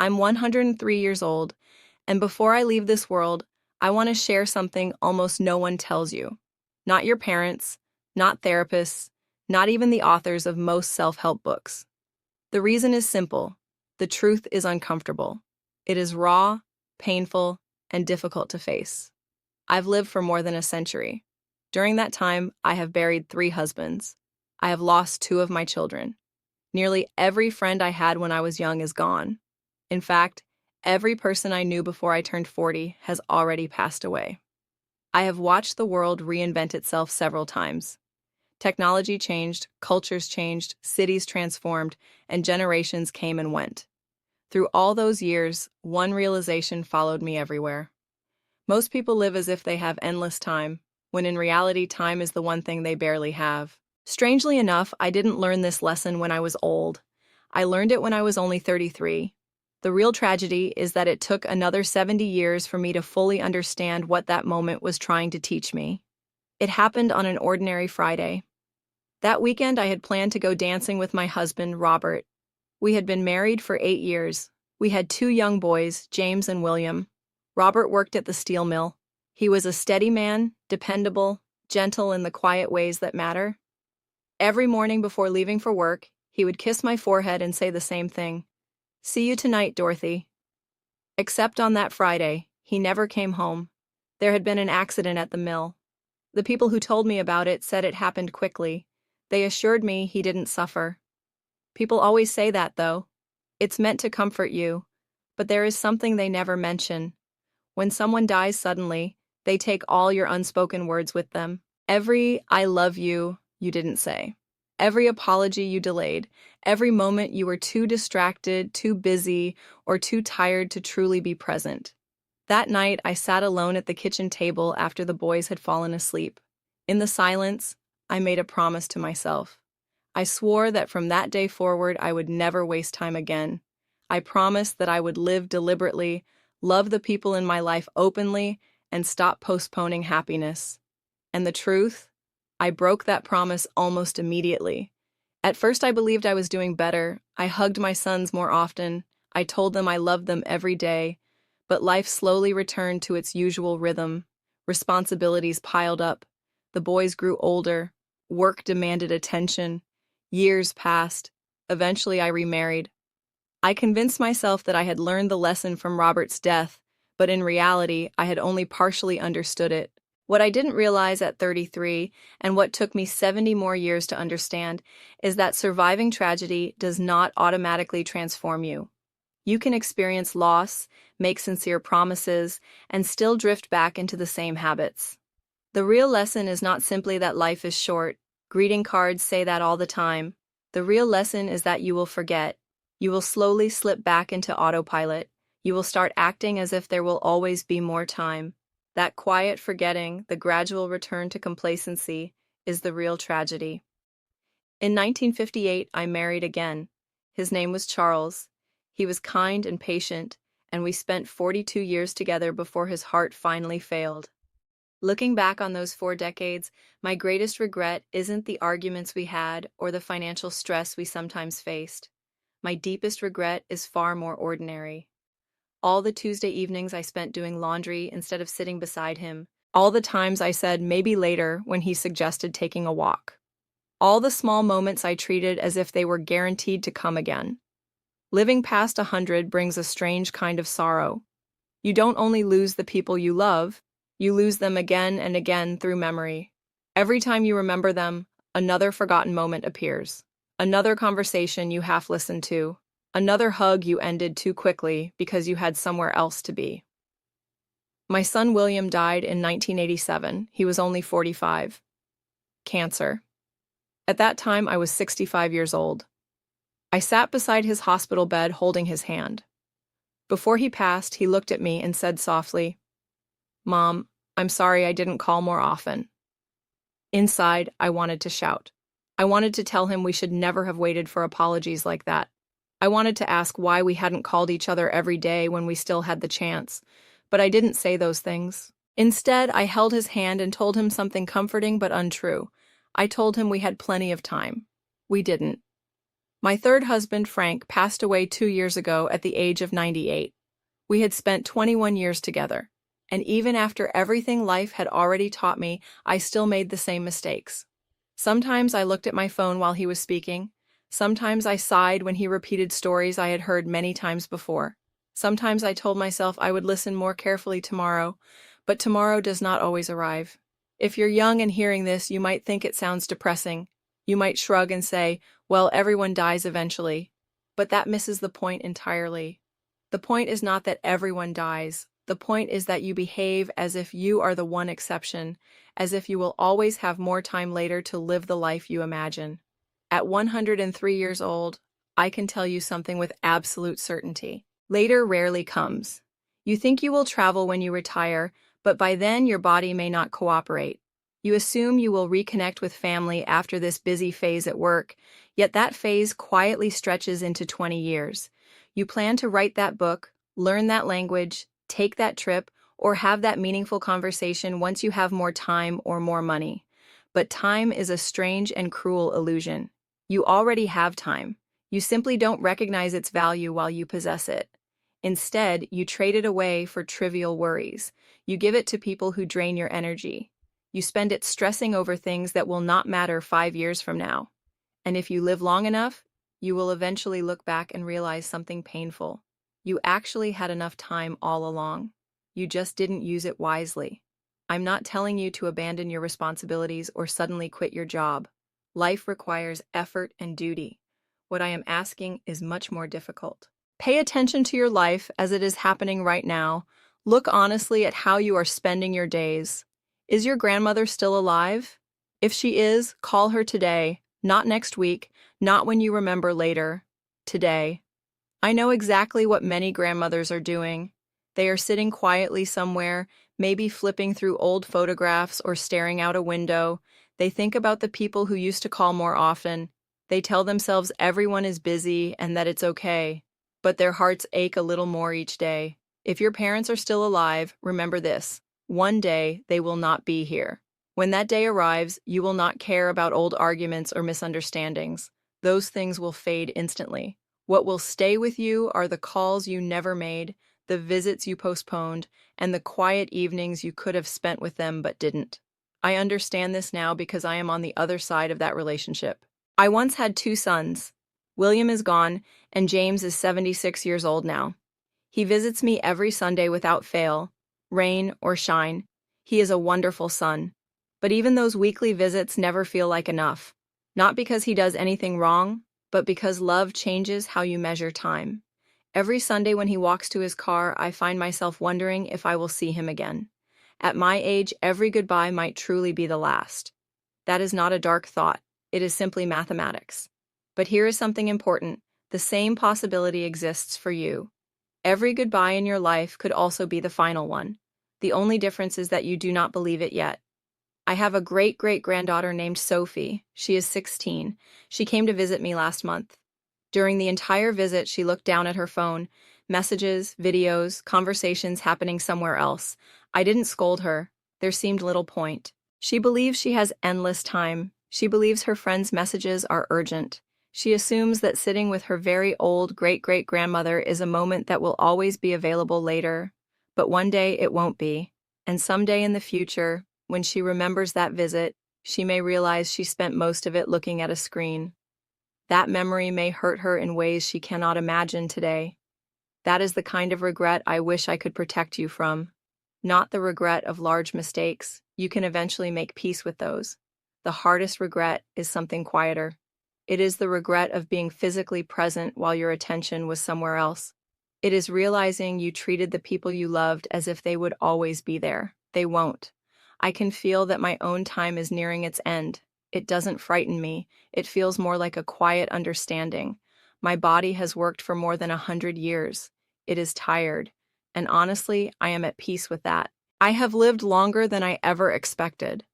I'm 103 years old, and before I leave this world, I want to share something almost no one tells you. Not your parents, not therapists, not even the authors of most self-help books. The reason is simple. The truth is uncomfortable. It is raw, painful, and difficult to face. I've lived for more than a century. During that time, I have buried 3 husbands. I have lost 2 of my children. Nearly every friend I had when I was young is gone. In fact, every person I knew before I turned 40 has already passed away. I have watched the world reinvent itself several times. Technology changed, cultures changed, cities transformed, and generations came and went. Through all those years, one realization followed me everywhere. Most people live as if they have endless time, when in reality, time is the one thing they barely have. Strangely enough, I didn't learn this lesson when I was old. I learned it when I was only 33. The real tragedy is that it took another 70 years for me to fully understand what that moment was trying to teach me. It happened on an ordinary Friday. That weekend, I had planned to go dancing with my husband, Robert. We had been married for 8 years. We had 2 young boys, James and William. Robert worked at the steel mill. He was a steady man, dependable, gentle in the quiet ways that matter. Every morning before leaving for work, he would kiss my forehead and say the same thing. "See you tonight, Dorothy." Except on that Friday, he never came home. There had been an accident at the mill. The people who told me about it said it happened quickly. They assured me he didn't suffer. People always say that, though. It's meant to comfort you. But there is something they never mention. When someone dies suddenly, they take all your unspoken words with them. Every "I love you" you didn't say. Every apology you delayed. Every moment you were too distracted, too busy, or too tired to truly be present. That night, I sat alone at the kitchen table after the boys had fallen asleep. In the silence, I made a promise to myself. I swore that from that day forward, I would never waste time again. I promised that I would live deliberately, love the people in my life openly, and stop postponing happiness. And the truth? I broke that promise almost immediately. At first, I believed I was doing better. I hugged my sons more often. I told them I loved them every day. But life slowly returned to its usual rhythm. Responsibilities piled up. The boys grew older. Work demanded attention. Years passed. Eventually, I remarried. I convinced myself that I had learned the lesson from Robert's death, but in reality, I had only partially understood it. What I didn't realize at 33, and what took me 70 more years to understand, is that surviving tragedy does not automatically transform you. You can experience loss, make sincere promises, and still drift back into the same habits. The real lesson is not simply that life is short. Greeting cards say that all the time. The real lesson is that you will forget. You will slowly slip back into autopilot. You will start acting as if there will always be more time. That quiet forgetting, the gradual return to complacency, is the real tragedy. In 1958, I married again. His name was Charles. He was kind and patient, and we spent 42 years together before his heart finally failed. Looking back on those 4 decades, my greatest regret isn't the arguments we had or the financial stress we sometimes faced. My deepest regret is far more ordinary. All the Tuesday evenings I spent doing laundry instead of sitting beside him. All the times I said maybe later when he suggested taking a walk. All the small moments I treated as if they were guaranteed to come again. Living past 100 brings a strange kind of sorrow. You don't only lose the people you love, you lose them again and again through memory. Every time you remember them, another forgotten moment appears. Another conversation you half listened to. Another hug you ended too quickly because you had somewhere else to be. My son William died in 1987. He was only 45. Cancer. At that time, I was 65 years old. I sat beside his hospital bed holding his hand. Before he passed, he looked at me and said softly, "Mom, I'm sorry I didn't call more often." Inside, I wanted to shout. I wanted to tell him we should never have waited for apologies like that. I wanted to ask why we hadn't called each other every day when we still had the chance, but I didn't say those things. Instead, I held his hand and told him something comforting but untrue. I told him we had plenty of time. We didn't. My third husband, Frank, passed away 2 years ago at the age of 98. We had spent 21 years together, and even after everything life had already taught me, I still made the same mistakes. Sometimes I looked at my phone while he was speaking. Sometimes I sighed when he repeated stories I had heard many times before. Sometimes I told myself I would listen more carefully tomorrow, but tomorrow does not always arrive. If you're young and hearing this, you might think it sounds depressing. You might shrug and say, well, everyone dies eventually. But that misses the point entirely. The point is not that everyone dies. The point is that you behave as if you are the one exception, as if you will always have more time later to live the life you imagine. At 103 years old, I can tell you something with absolute certainty. Later rarely comes. You think you will travel when you retire, but by then your body may not cooperate. You assume you will reconnect with family after this busy phase at work, yet that phase quietly stretches into 20 years. You plan to write that book, learn that language, take that trip, or have that meaningful conversation once you have more time or more money. But time is a strange and cruel illusion. You already have time. You simply don't recognize its value while you possess it. Instead, you trade it away for trivial worries. You give it to people who drain your energy. You spend it stressing over things that will not matter 5 years from now. And if you live long enough, you will eventually look back and realize something painful. You actually had enough time all along. You just didn't use it wisely. I'm not telling you to abandon your responsibilities or suddenly quit your job. Life requires effort and duty. What I am asking is much more difficult. Pay attention to your life as it is happening right now. Look honestly at how you are spending your days. Is your grandmother still alive? If she is, call her today, not next week, not when you remember later. Today. I know exactly what many grandmothers are doing. They are sitting quietly somewhere, maybe flipping through old photographs or staring out a window. They think about the people who used to call more often. They tell themselves everyone is busy and that it's okay. But their hearts ache a little more each day. If your parents are still alive, remember this. One day, they will not be here. When that day arrives, you will not care about old arguments or misunderstandings. Those things will fade instantly. What will stay with you are the calls you never made, the visits you postponed, and the quiet evenings you could have spent with them but didn't. I understand this now because I am on the other side of that relationship. I once had 2 sons. William is gone, and James is 76 years old now. He visits me every Sunday without fail, rain or shine. He is a wonderful son. But even those weekly visits never feel like enough. Not because he does anything wrong, but because love changes how you measure time. Every Sunday when he walks to his car, I find myself wondering if I will see him again. At my age, every goodbye might truly be the last. That is not a dark thought. It is simply mathematics. But here is something important. The same possibility exists for you. Every goodbye in your life could also be the final one. The only difference is that you do not believe it yet. I have a great-great-granddaughter named Sophie. She is 16. She came to visit me last month. During the entire visit, she looked down at her phone. Messages, videos, conversations happening somewhere else. I didn't scold her. There seemed little point. She believes she has endless time. She believes her friends' messages are urgent. She assumes that sitting with her very old great-great-grandmother is a moment that will always be available later. But one day it won't be. And someday in the future, when she remembers that visit, she may realize she spent most of it looking at a screen. That memory may hurt her in ways she cannot imagine today. That is the kind of regret I wish I could protect you from. Not the regret of large mistakes. You can eventually make peace with those. The hardest regret is something quieter. It is the regret of being physically present while your attention was somewhere else. It is realizing you treated the people you loved as if they would always be there. They won't. I can feel that my own time is nearing its end. It doesn't frighten me. It feels more like a quiet understanding. My body has worked for more than 100 years. It is tired. And honestly, I am at peace with that. I have lived longer than I ever expected.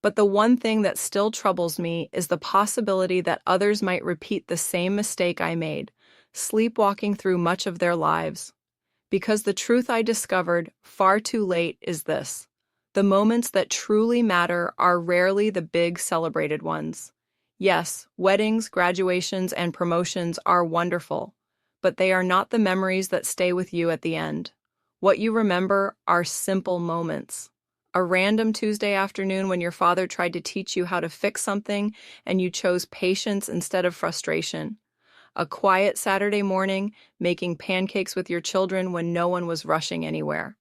But the one thing that still troubles me is the possibility that others might repeat the same mistake I made, sleepwalking through much of their lives. Because the truth I discovered far too late is this. The moments that truly matter are rarely the big celebrated ones. Yes, weddings, graduations, and promotions are wonderful, but they are not the memories that stay with you at the end. What you remember are simple moments. A random Tuesday afternoon when your father tried to teach you how to fix something and you chose patience instead of frustration. A quiet Saturday morning making pancakes with your children when no one was rushing anywhere.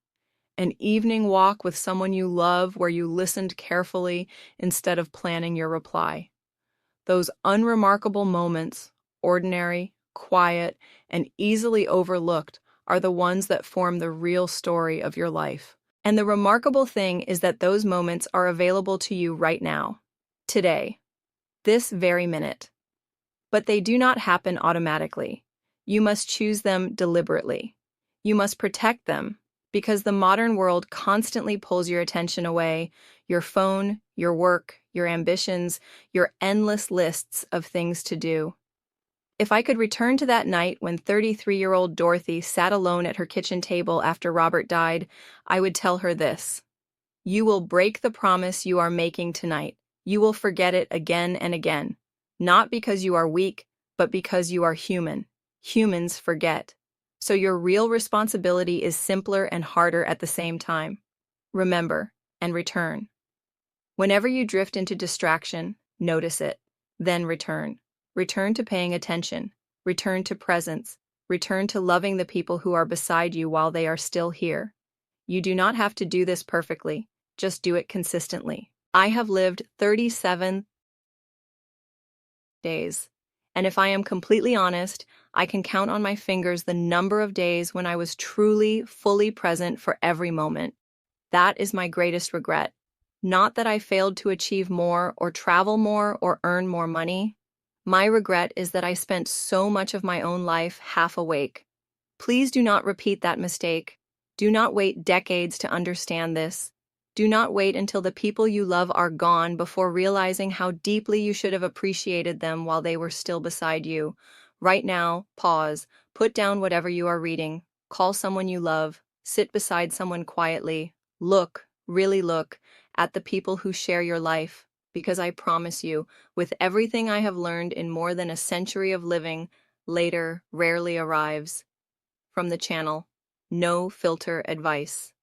An evening walk with someone you love where you listened carefully instead of planning your reply. Those unremarkable moments, ordinary, quiet, and easily overlooked, are the ones that form the real story of your life. And the remarkable thing is that those moments are available to you right now, today, this very minute. But they do not happen automatically. You must choose them deliberately. You must protect them, because the modern world constantly pulls your attention away, your phone, your work, your ambitions, your endless lists of things to do. If I could return to that night when 33-year-old Dorothy sat alone at her kitchen table after Robert died, I would tell her this. You will break the promise you are making tonight. You will forget it again and again. Not because you are weak, but because you are human. Humans forget. So your real responsibility is simpler and harder at the same time. Remember and return. Whenever you drift into distraction, notice it. Then return. Return to paying attention. Return to presence. Return to loving the people who are beside you while they are still here. You do not have to do this perfectly. Just do it consistently. I have lived 37 days, and if I am completely honest, I can count on my fingers the number of days when I was truly, fully present for every moment. That is my greatest regret. Not that I failed to achieve more or travel more or earn more money. My regret is that I spent so much of my own life half awake. Please do not repeat that mistake. Do not wait decades to understand this. Do not wait until the people you love are gone before realizing how deeply you should have appreciated them while they were still beside you. Right now, pause, put down whatever you are reading, call someone you love, sit beside someone quietly, look, really look, at the people who share your life, because I promise you, with everything I have learned in more than a century of living, later rarely arrives. From the channel, No Filter Advice.